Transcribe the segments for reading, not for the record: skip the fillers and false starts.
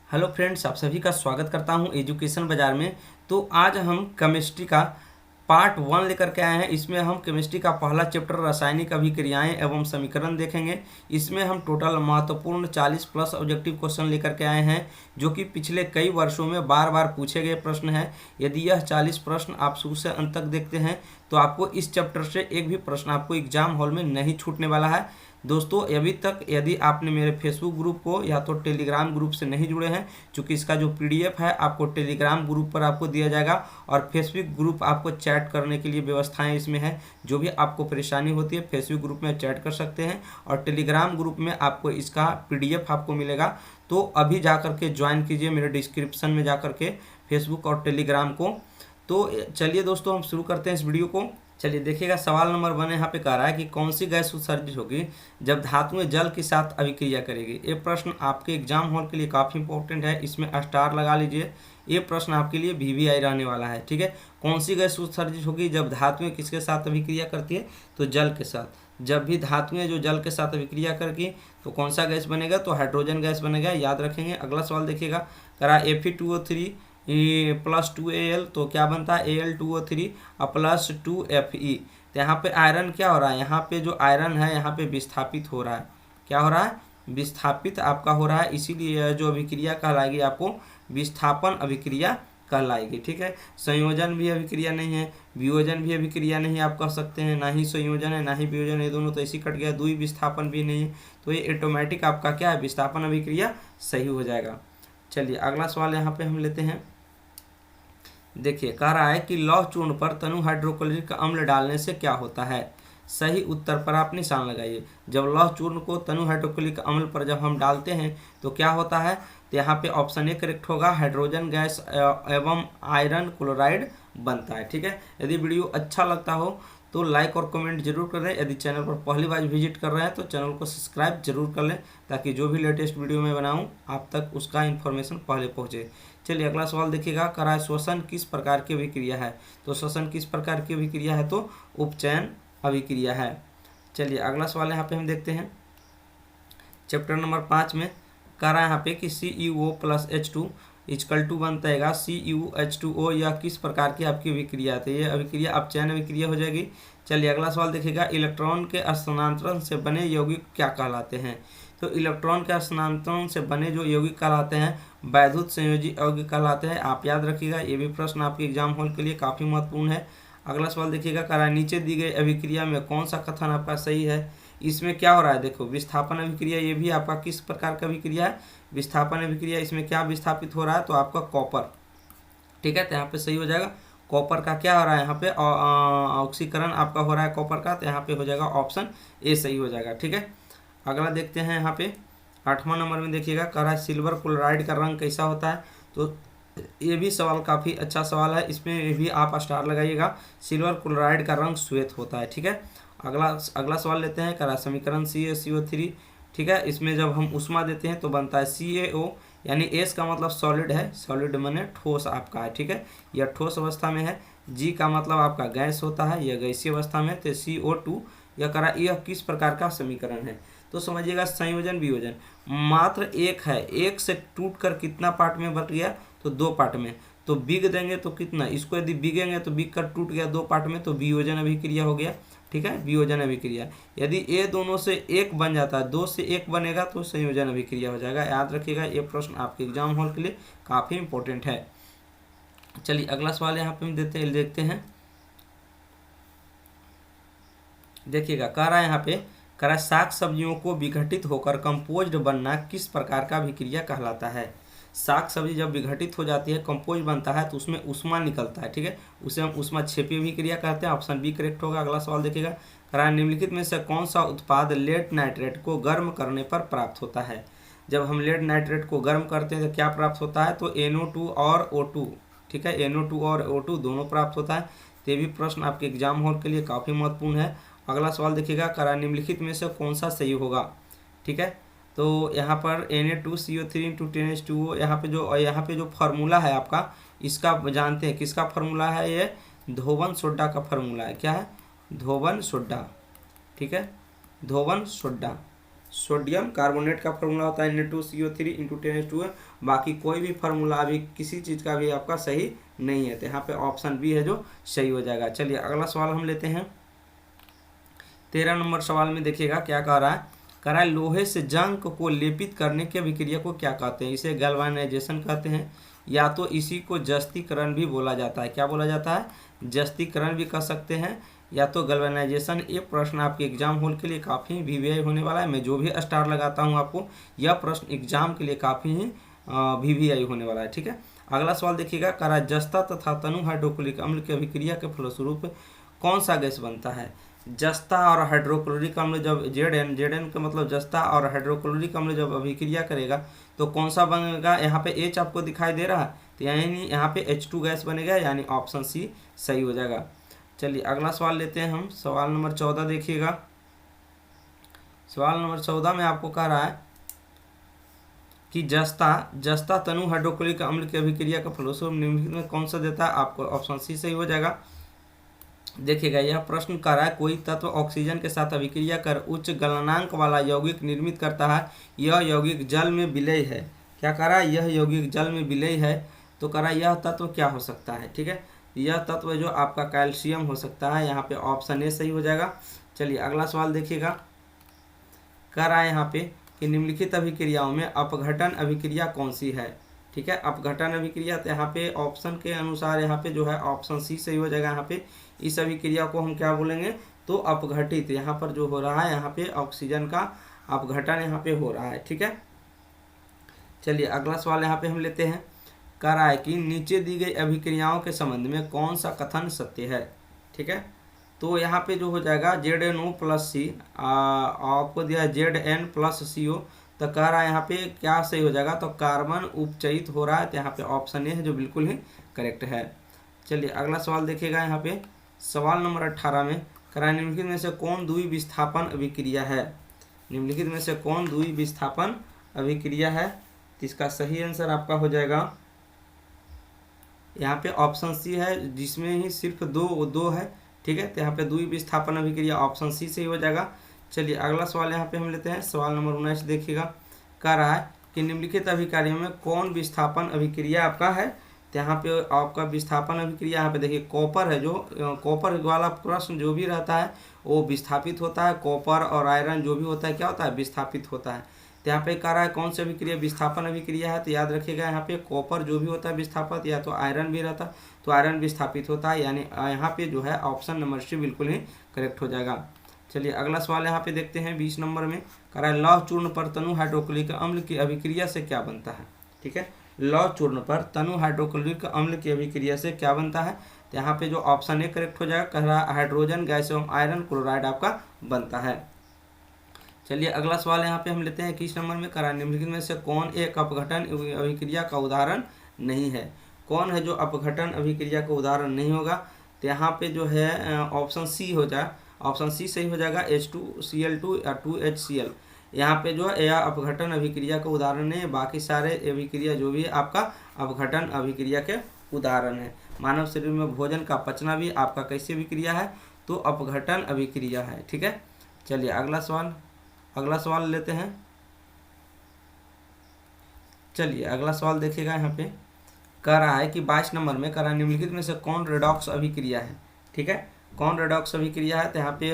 Hello friends, आप सभी का स्वागत करता हूं एजुकेशन बाजार में। तो आज हम केमिस्ट्री का पार्ट 1 लेकर के आए हैं। इसमें हम केमिस्ट्री का पहला चैप्टर रासायनिक अभिक्रियाएं एवं समीकरण देखेंगे। इसमें हम टोटल महत्वपूर्ण 40 प्लस ऑब्जेक्टिव क्वेश्चन लेकर के आए हैं, जो कि पिछले कई वर्षों में बार बार पूछे गए प्रश्न हैं। यदि यह 40 प्रश्न आप शुरू से अंत तक देखते हैं तो आपको इस चैप्टर से एक भी प्रश्न आपको एग्जाम हॉल में नहीं छूटने वाला है। दोस्तों, अभी तक यदि आपने मेरे फेसबुक ग्रुप को या तो टेलीग्राम ग्रुप से नहीं जुड़े हैं, क्योंकि इसका जो पीडीएफ है आपको टेलीग्राम ग्रुप पर आपको दिया जाएगा और फेसबुक ग्रुप आपको चैट करने के लिए व्यवस्थाएं इसमें हैं। जो भी आपको परेशानी होती है फेसबुक ग्रुप में चैट कर सकते हैं और टेलीग्राम ग्रुप में आपको इसका पीडीएफ आपको मिलेगा। तो अभी जा करके ज्वाइन कीजिए मेरे डिस्क्रिप्शन में जा करके फेसबुक और टेलीग्राम को। तो चलिए दोस्तों, हम शुरू करते हैं इस वीडियो को। चलिए देखिएगा, सवाल नंबर 1 यहाँ पे कह रहा है कि कौन सी गैस उत्सर्जित होगी जब धातुएं जल के साथ अभिक्रिया करेगी। ये प्रश्न आपके एग्जाम हॉल के लिए काफ़ी इंपॉर्टेंट है, इसमें स्टार लगा लीजिए। ये प्रश्न आपके लिए वीवीआई रहने वाला है, ठीक है। कौन सी गैस उत्सर्जित होगी जब धातुएं किसके साथ अभिक्रिया करती है, तो जल के साथ। जब भी धातुएं जो जल के साथ अभिक्रिया करेगी तो कौन सा गैस बनेगा, तो हाइड्रोजन गैस बनेगा, याद रखेंगे। अगला सवाल देखिएगा, कह रहा है Fe2O3 प्लस 2Al, तो क्या बनता है Al2O3 प्लस 2Fe। तो यहाँ पे आयरन क्या हो रहा है, यहाँ पे जो आयरन है यहाँ पे विस्थापित हो रहा है। क्या हो रहा है, विस्थापित आपका हो रहा है, इसीलिए जो अभिक्रिया कहलाएगी आपको विस्थापन अभिक्रिया कहलाएगी, ठीक है। संयोजन भी अभिक्रिया नहीं है, वियोजन भी अभिक्रिया नहीं आप कह सकते हैं, ना ही संयोजन है ना ही वियोजन, ये दोनों तो ऐसी कट गया। दुई विस्थापन भी नहीं है, तो ये ऑटोमेटिक आपका क्या है, विस्थापन अभिक्रिया सही हो जाएगा। चलिए अगला सवाल यहाँ पे हम लेते हैं। देखिए, कह रहा है कि लौह चूर्ण पर तनु हाइड्रोक्लोरिक अम्ल डालने से क्या होता है। सही उत्तर पर आप निशान लगाइए। जब लौह चूर्ण को तनु हाइड्रोक्लोरिक अम्ल पर जब हम डालते हैं तो क्या होता है, तो यहाँ पे ऑप्शन ए करेक्ट होगा, हाइड्रोजन गैस एवं आयरन क्लोराइड बनता है, ठीक है। यदि वीडियो अच्छा लगता हो तो लाइक और कमेंट जरूर करें। यदि चैनल पर पहली बार विजिट कर रहे हैं तो चैनल को सब्सक्राइब जरूर कर लें, ताकि जो भी लेटेस्ट वीडियो मैं बनाऊं आप तक उसका इन्फॉर्मेशन पहले पहुंचे। चलिए अगला सवाल देखिएगा, कह रहा है श्वसन किस प्रकार की अभिक्रिया है। तो श्वसन किस प्रकार की अभिक्रिया है, तो उपचयन अभिक्रिया है। चलिए अगला सवाल यहाँ पे हम देखते हैं, चैप्टर नंबर 5 में कह रहा है यहाँ पे कि CuO plus H2 equal to बनता है CuH2O। यह किस प्रकार की आपकी अभिक्रिया है, तो ये अभिक्रिया अपचयन अभिक्रिया हो जाएगी। चलिए अगला सवाल देखिएगा, इलेक्ट्रॉन के स्थानांतरण से बने यौगिक क्या कहलाते हैं। तो इलेक्ट्रॉन के स्थानांतरण से बने जो यौगिक कहलाते हैं वैद्युत संयोजी यौगिक कहलाते हैं। आप याद रखिएगा, ये भी प्रश्न आपके एग्जाम हॉल के लिए काफ़ी महत्वपूर्ण है। अगला सवाल देखिएगा, कह रहा है नीचे दी गई अभिक्रिया में कौन सा कथन आपका सही है। इसमें क्या हो रहा है, देखो विस्थापन अभिक्रिया, ये भी आपका किस प्रकार का अभिक्रिया है, विस्थापन अभिक्रिया। इसमें क्या विस्थापित हो रहा है, तो आपका कॉपर, ठीक है। तो यहाँ पे सही हो जाएगा, कॉपर का क्या हो रहा है यहाँ पे ऑक्सीकरण आपका हो रहा है कॉपर का, तो यहाँ पे हो जाएगा ऑप्शन ए सही हो जाएगा, ठीक है। अगला देखते हैं यहाँ पे 8वां नंबर में देखिएगा, कह रहा है सिल्वर क्लोराइड का रंग कैसा होता है। तो ये भी सवाल काफ़ी अच्छा सवाल है, इसमें भी आप स्टार लगाइएगा। सिल्वर क्लोराइड का रंग श्वेत होता है, ठीक है। अगला सवाल लेते हैं, कह रहा है समीकरण CaCO3, ठीक है। इसमें जब हम ऊष्मा देते हैं तो बनता है CaO, यानी S का मतलब सॉलिड है, सॉलिड माने ठोस आपका है, ठीक है। यह ठोस अवस्था में है। G का मतलब आपका गैस होता है, यह गैसीय अवस्था में। तो CO2 यह करा, यह किस प्रकार का समीकरण है। तो समझिएगा संयोजन वियोजन मात्र एक है, एक से टूट कर कितना पार्ट में बट गया, तो 2 पार्ट में। तो बिग देंगे तो कितना, इसको यदि बिगेंगे तो बिग कर टूट गया 2 पार्ट में, तो वियोजन अभिक्रिया हो गया, ठीक है, वियोजन अभिक्रिया। यदि ये दोनों से एक बन जाता है, 2 से 1 बनेगा तो संयोजन अभिक्रिया हो जाएगा। याद रखिएगा, ये प्रश्न आपके एग्जाम हॉल के लिए काफ़ी इंपॉर्टेंट है। चलिए अगला सवाल यहाँ पे हम देखते हैं। देखिएगा, कह रहा है यहाँ पे, कह रहा है साग सब्जियों को विघटित होकर कंपोज्ड बनना किस प्रकार का अभिक्रिया कहलाता है। साग सब्जी जब विघटित हो जाती है, कंपोज बनता है, तो उसमें ऊष्मा निकलता है, ठीक है, उसे हम ऊष्मा क्षेपी अभिक्रिया कहते हैं। ऑप्शन बी करेक्ट होगा। अगला सवाल देखिएगा, कह रहा है निम्नलिखित में से कौन सा उत्पाद लेड नाइट्रेट को गर्म करने पर प्राप्त होता है। जब हम लेड नाइट्रेट को गर्म करते हैं तो क्या प्राप्त होता है, तो NO2 और O2, ठीक है, NO2 और O2 दोनों प्राप्त होता है। तो ये भी प्रश्न आपके एग्जाम हॉल के लिए काफ़ी महत्वपूर्ण है। अगला सवाल देखिएगा, कह रहा है निम्नलिखित में से कौन सा सही होगा, ठीक है। तो यहाँ पर Na2CO3 × 10H2O, यहाँ पे जो फार्मूला है आपका, इसका जानते हैं किसका फार्मूला है, ये धोवन सोडा का फार्मूला है। क्या है, धोवन सोडा, ठीक है, धोवन सोडा। सोडियम कार्बोनेट का फार्मूला होता है Na2CO3 × 10⁻²। बाकी कोई भी फार्मूला अभी किसी चीज़ का भी आपका सही नहीं है, तो यहाँ पे ऑप्शन बी है जो सही हो जाएगा। चलिए अगला सवाल हम लेते हैं। 13 नंबर सवाल में देखिएगा क्या कह रहा है। कह रहा है लोहे से जंग को लेपित करने की अभिक्रिया को क्या कहते हैं? इसे गैल्वानाइजेशन कहते हैं, या तो इसी को जस्तीकरण भी बोला जाता है। क्या बोला जाता है? जस्तीकरण भी कह सकते हैं, या तो गैल्वेनाइजेशन। ये प्रश्न आपके एग्जाम हॉल के लिए काफ़ी वीवीआई होने वाला है। मैं जो भी स्टार लगाता हूँ आपको, यह प्रश्न एग्जाम के लिए काफ़ी ही वीवीआई होने वाला है। ठीक है, अगला सवाल देखिएगा। कह रहा है जस्ता तथा तनु हाइड्रोक्लोरिक अम्ल की अभिक्रिया के फलस्वरूप कौन सा गैस बनता है? जस्ता और हाइड्रोक्लोरिक अम्ल जब जेड एन का मतलब जस्ता और हाइड्रोक्लोरिक अम्ल जब अभिक्रिया करेगा तो कौन सा बनेगा? यहाँ पे H आपको दिखाई दे रहा है, तो यानी यहाँ पे H2 गैस बनेगा, यानी ऑप्शन सी सही हो जाएगा। चलिए अगला सवाल लेते हैं हम। सवाल नंबर 14 देखिएगा। सवाल नंबर 14 में आपको कह रहा है कि जस्ता तनु हाइड्रोक्लोरिक अम्ल की अभिक्रिया का फलस्वरूप निम्नलिखित में कौन सा देता है? आपको ऑप्शन सी सही हो जाएगा। देखिएगा, यह प्रश्न कर रहा है कोई तत्व ऑक्सीजन के साथ अभिक्रिया कर उच्च गलनांक वाला यौगिक निर्मित करता है, यह यौगिक जल में विलय है। क्या कह रहा है? यह यौगिक जल में विलय है। तो कह रहा है यह तत्व क्या हो सकता है? ठीक है, यह तत्व जो आपका कैल्शियम हो सकता है, यहाँ पे ऑप्शन ए सही हो जाएगा। चलिए अगला सवाल देखिएगा। कह रहा है यहाँ पे कि निम्नलिखित अभिक्रियाओं में अपघटन अभिक्रिया कौन सी है? ठीक है, अपघटन अभिक्रिया, तो यहाँ पे ऑप्शन के अनुसार यहाँ पे जो है ऑप्शन सी सही हो जाएगा। यहाँ पे इस अभिक्रिया को हम क्या बोलेंगे? तो अपघटित। यहाँ पर जो हो रहा है, यहाँ पे ऑक्सीजन का अपघटन यहाँ पे हो रहा है। ठीक है, चलिए अगला सवाल यहाँ पे हम लेते हैं। कह रहा है कि नीचे दी गई अभिक्रियाओं के संबंध में कौन सा कथन सत्य है? ठीक है, तो यहाँ पे जो हो जाएगा ZnO+C, आपको दिया है Zn+CO, तो कह रहा है यहाँ पे क्या सही हो जाएगा? तो कार्बन उपचयित हो रहा है, तो यहाँ पे ऑप्शन ए है जो बिल्कुल ही करेक्ट है। चलिए अगला सवाल देखिएगा। यहाँ पे सवाल नंबर 18 में कह रहा है निम्नलिखित में से कौन द्विविस्थापन अभिक्रिया है? निम्नलिखित में से कौन द्विविस्थापन अभिक्रिया है? तो इसका सही आंसर आपका हो जाएगा यहाँ पे ऑप्शन सी है, जिसमें ही सिर्फ दो है। ठीक है, तो यहाँ पे द्विविस्थापन अभिक्रिया ऑप्शन सी से ही हो जाएगा। चलिए अगला सवाल यहाँ पे हम लेते हैं। सवाल नंबर 19 देखिएगा। कह रहा है कि निम्नलिखित अभिक्रियाओं में कौन विस्थापन अभिक्रिया आपका है? तो यहाँ पे आपका विस्थापन अभिक्रिया, यहाँ पे देखिए कॉपर है, जो कॉपर वाला प्रश्न जो भी रहता है वो विस्थापित होता है। कॉपर और आयरन जो भी होता है क्या होता है? विस्थापित होता है। तो यहाँ पे कह रहा है कौन सी अभिक्रिया विस्थापन अभिक्रिया है? तो याद रखिएगा, यहाँ पे कॉपर जो भी होता है विस्थापित, या तो आयरन भी रहता तो आयरन विस्थापित होता है, यानी यहाँ पे जो है ऑप्शन नंबर सी बिल्कुल ही करेक्ट हो जाएगा। चलिए अगला सवाल यहाँ पे देखते हैं 20 नंबर में। कह रहा है लौह चूर्ण पर तनु हाइड्रोक्लोरिक अम्ल की अभिक्रिया से क्या बनता है? ठीक है, लौह चूर्ण पर तनु हाइड्रोक्लोरिक अम्ल की अभिक्रिया से क्या बनता है? तो यहाँ पे जो ऑप्शन ए करेक्ट हो जाएगा। कह रहा है हाइड्रोजन गैस एवं आयरन क्लोराइड आपका बनता है। चलिए अगला सवाल यहाँ पे हम लेते हैं 21 नंबर में। कह रहा है निम्नलिखित में से कौन एक अपघटन अभिक्रिया का उदाहरण नहीं है? कौन है जो अपघटन अभिक्रिया का उदाहरण नहीं होगा? तो यहाँ पे जो है ऑप्शन सी हो जाए, ऑप्शन सी सही हो जाएगा। H2Cl2 या 2HCl, यहाँ पे जो है यह अपघटन अभिक्रिया का उदाहरण नहीं है। बाकी सारे अभिक्रिया जो भी है आपका अपघटन अभिक्रिया के उदाहरण है। मानव शरीर में भोजन का पचना भी आपका कैसी अभिक्रिया है? तो अपघटन अभिक्रिया है। ठीक है, चलिए अगला सवाल लेते हैं। चलिए अगला सवाल देखिएगा। यहाँ पे कह रहा है कि 22 नंबर में कह रहा है निम्नलिखित में से कौन रेडॉक्स अभिक्रिया है? ठीक है, कौन रेडॉक्स अभिक्रिया है? तो यहाँ पे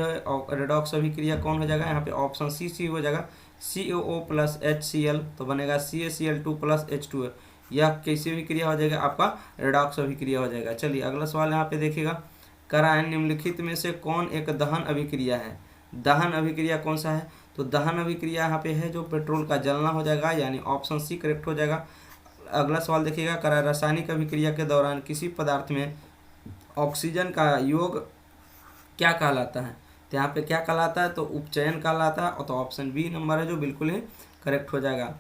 रेडॉक्स अभिक्रिया कौन हो जाएगा? यहाँ पे ऑप्शन सी हो जाएगा। COO+HCl तो बनेगा CaCl2+H2। यह कैसी अभिक्रिया हो जाएगा? आपका रेडॉक्स अभिक्रिया हो जाएगा। चलिए अगला सवाल यहाँ पे देखिएगा। कह रहा है निम्नलिखित में से कौन एक दहन अभिक्रिया है? दहन अभिक्रिया कौन सा है? तो दहन अभिक्रिया यहाँ पे है जो पेट्रोल का जलना हो जाएगा, यानी ऑप्शन सी करेक्ट हो जाएगा। अगला सवाल देखिएगा। कह रहा है रासायनिक अभिक्रिया के दौरान किसी पदार्थ में ऑक्सीजन का योग क्या कहलाता है? तो यहाँ पे क्या कहलाता है? तो उपचयन कहलाता है, और तो ऑप्शन बी नंबर है जो बिल्कुल ही करेक्ट हो जाएगा।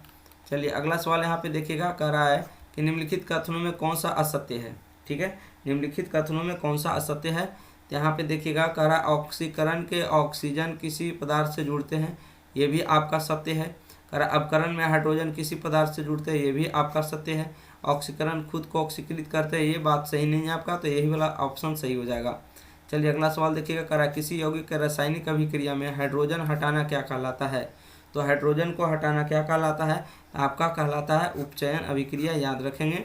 चलिए अगला सवाल यहाँ पे देखिएगा। कह रहा है कि निम्नलिखित कथनों में कौन सा असत्य है? ठीक है, निम्नलिखित कथनों में कौन सा असत्य है? तो यहाँ पे देखिएगा। कह रहा है ऑक्सीकरण के ऑक्सीजन किसी पदार्थ से जुड़ते हैं, ये भी आपका सत्य है। कह रहा है अपकरण में हाइड्रोजन किसी पदार्थ से जुड़ते हैं, ये भी आपका सत्य है। ऑक्सीकरण खुद को ऑक्सीकृत करते हैं, ये बात सही नहीं है आपका, तो यही वाला ऑप्शन सही हो जाएगा। चलिए अगला सवाल देखिएगा। कह रहा है किसी यौगिक के रासायनिक अभिक्रिया में हाइड्रोजन हटाना क्या कहलाता है? तो हाइड्रोजन को हटाना क्या कहलाता है, आपका कहलाता है उपचयन अभिक्रिया, याद रखेंगे।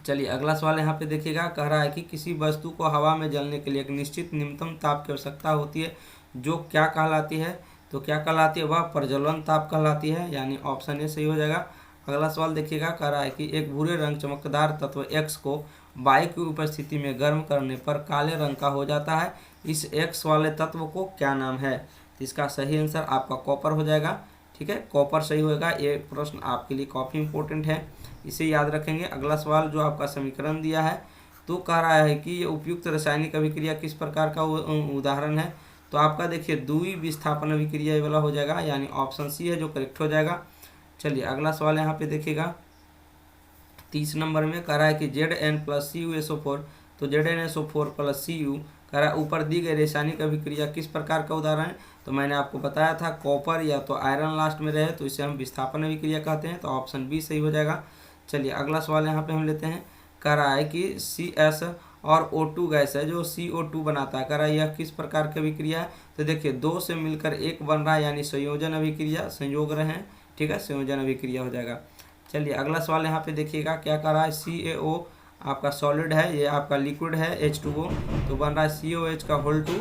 चलिए अगला सवाल यहाँ पे देखिएगा, कह रहा है कि किसी वस्तु को हवा में जलने के लिए एक निश्चित न्यूनतम ताप की आवश्यकता होती है, जो क्या कहलाती है, तो क्या कहलाती है, वह प्रज्वलन ताप कहलाती है, यानी ऑप्शन ए सही हो जाएगा। अगला सवाल देखिएगा, कह रहा है कि एक भूरे रंग चमकदार तत्व एक्स को वायु की उपस्थिति में गर्म करने पर काले रंग का हो जाता है, इस एक्स वाले तत्व को क्या नाम है। तो इसका सही आंसर आपका कॉपर हो जाएगा, ठीक है, कॉपर सही होगा। ये प्रश्न आपके लिए काफ़ी इंपॉर्टेंट है, इसे याद रखेंगे। अगला सवाल जो आपका समीकरण दिया है, तो कह रहा है कि ये उपयुक्त रासायनिक अभिक्रिया किस प्रकार का उदाहरण है, तो आपका देखिए द्वितीय विस्थापन अभिक्रिया वाला हो जाएगा, यानी ऑप्शन सी है जो करेक्ट हो जाएगा। चलिए अगला सवाल यहाँ पे देखिएगा, 30 नंबर में कह रहा है कि Zn+CuSO4, तो ZnSO4+Cu कह रहा है ऊपर दी गई रासायनिक अभिक्रिया किस प्रकार का उदाहरण है, तो मैंने आपको बताया था कॉपर या तो आयरन लास्ट में रहे तो इसे हम विस्थापन अभिक्रिया कहते हैं, तो ऑप्शन बी सही हो जाएगा। चलिए अगला सवाल यहाँ पे हम लेते हैं, कह रहा है कि CS और O2 गैस है जो CO2 बनाता है, कह रहा है यह किस प्रकार की अभिक्रिया है, तो देखिए दो से मिलकर एक बन रहा है, यानी संयोजन अभिक्रिया, संयोग रहे हैं, ठीक है, संयोजन अभिक्रिया हो जाएगा। चलिए अगला सवाल यहाँ पे देखिएगा, क्या कह रहा है, CaO आपका सॉलिड है, ये आपका लिक्विड है H2O, तो बन रहा है COH का होल 2।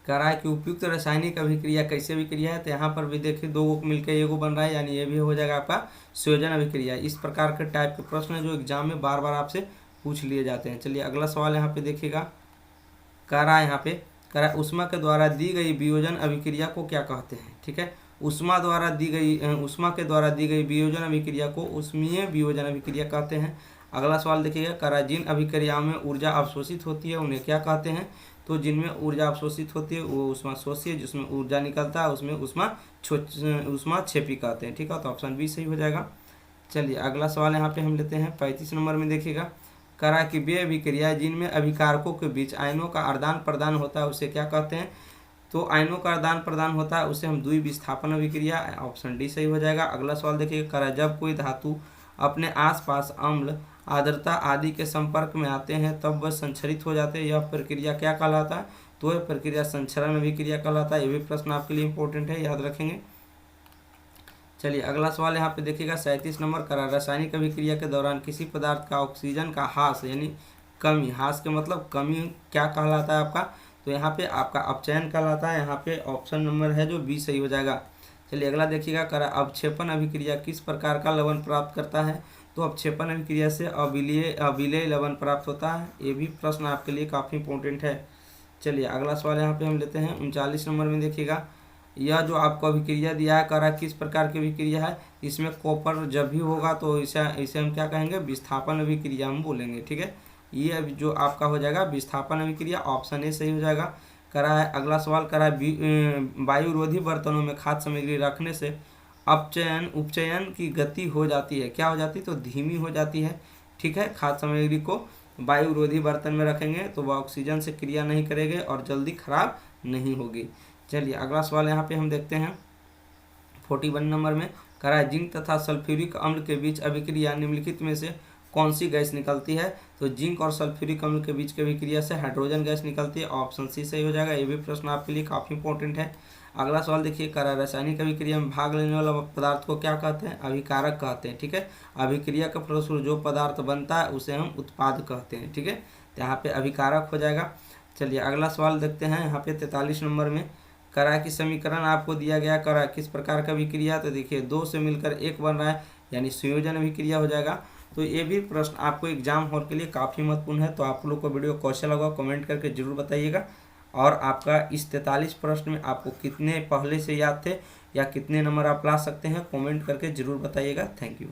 कह रहा है कि उपयुक्त रासायनिक अभिक्रिया कैसे अभिक्रिया है, तो यहाँ पर भी देखिए दो को मिलकर एगो बन रहा है, यानी ये भी हो जाएगा आपका संयोजन अभिक्रिया। इस प्रकार के टाइप के प्रश्न है जो एग्जाम में बार बार आपसे पूछ लिए जाते हैं। चलिए अगला सवाल यहाँ पे देखिएगा, कह रहा है यहाँ पे, कह रहा है ऊष्मा के द्वारा दी गई वियोजन अभिक्रिया को क्या कहते हैं, ठीक है, ऊष्मा के द्वारा दी गई वियोजन अभिक्रिया को ऊष्मीय वियोजन अभिक्रिया कहते हैं। अगला सवाल देखिएगा, कह रहा है जिन अभिक्रियाओं में ऊर्जा अवशोषित होती है उन्हें क्या कहते हैं, तो जिनमें ऊर्जा अवशोषित होती है वो ऊष्माशोषी है, जिसमें ऊर्जा निकलता है उसमें ऊष्माक्षेपी कहते हैं, ठीक है, तो ऑप्शन बी सही हो जाएगा। चलिए अगला सवाल यहाँ पे हम लेते हैं 35 नंबर में देखिएगा, कह रहा है कि वे अभिक्रिया जिनमें अभिकारकों के बीच आयनों का आदान प्रदान होता है उसे क्या कहते हैं, तो आयनों का आदान प्रदान होता है उसे हम द्वितीय विस्थापन अभिक्रिया, ऑप्शन डी सही हो जाएगा। अगला सवाल देखिएगा, कह रहा है जब कोई धातु अपने आसपास अम्ल, आर्द्रता आदि के संपर्क में आते हैं तब वह संक्षरित हो जाते हैं, यह प्रक्रिया क्या कहलाता है, तो यह प्रक्रिया संक्षरण अभिक्रिया कहलाता है। ये भी प्रश्न आपके लिए इंपॉर्टेंट है, याद रखेंगे। चलिए अगला सवाल यहाँ पे देखिएगा 37 नंबर, करा रासायनिक अभिक्रिया के दौरान किसी पदार्थ का ऑक्सीजन का ह्रास यानी कमी, ह्रास के मतलब कमी क्या कहलाता है आपका, तो यहाँ पे आपका अपचयन कहलाता है, यहाँ पे ऑप्शन नंबर है जो बी सही हो जाएगा। चलिए अगला देखिएगा, करा अवक्षेपण अभिक्रिया किस प्रकार का लवण प्राप्त करता है, तो अवक्षेपण अभिक्रिया से अविलेय लवण प्राप्त होता है। ये भी प्रश्न आपके लिए काफ़ी इंपॉर्टेंट है। चलिए अगला सवाल यहाँ पे हम लेते हैं 39 नंबर में देखिएगा, यह जो आपको अभिक्रिया दिया है करा किस प्रकार की अभिक्रिया है, इसमें कॉपर जब भी होगा तो इसे हम क्या कहेंगे, विस्थापन अभिक्रिया हम बोलेंगे, ठीक है। ये अभी जो आपका हो जाएगा विस्थापन अभिक्रिया, ऑप्शन ए सही हो जाएगा। करा है अगला सवाल, करा है वायुरोधी बर्तनों में खाद्य सामग्री रखने से उपचयन की गति हो जाती है, क्या हो जाती है, तो धीमी हो जाती है, ठीक है। खाद्य सामग्री को वायुरोधी बर्तन में रखेंगे तो वह ऑक्सीजन से क्रिया नहीं करेंगे और जल्दी खराब नहीं होगी। चलिए अगला सवाल यहाँ पे हम देखते हैं 41 नंबर में, करा है जिंक तथा सल्फ्यूरिक अम्ल के बीच अभिक्रिया निम्नलिखित में से कौन सी गैस निकलती है, तो जिंक और सल्फ्यूरिक अम्ल के बीच की अभिक्रिया से हाइड्रोजन गैस निकलती है, ऑप्शन सी सही हो जाएगा। ये भी प्रश्न आपके लिए काफ़ी इंपॉर्टेंट है। अगला सवाल देखिए, करा रासायनिक अभिक्रिया में भाग लेने वाला पदार्थ को क्या कहते हैं, अभिकारक कहते हैं, ठीक है। अभिक्रिया के फलस्वरूप जो पदार्थ बनता है उसे हम उत्पाद कहते हैं, ठीक है, तो यहाँ पे अभिकारक हो जाएगा। चलिए अगला सवाल देखते हैं यहाँ पे 43 नंबर में, करा कि समीकरण आपको दिया गया, करा किस प्रकार का अभिक्रिया, तो देखिए दो से मिलकर एक बन रहा है यानी संयोजन अभिक्रिया हो जाएगा। तो ये भी प्रश्न आपको एग्जाम हॉल के लिए काफ़ी महत्वपूर्ण है। तो आप लोग को वीडियो कैसा लगा कमेंट करके जरूर बताइएगा, और आपका इस 43 प्रश्न में आपको कितने पहले से याद थे या कितने नंबर आप ला सकते हैं कमेंट करके जरूर बताइएगा। Thank you.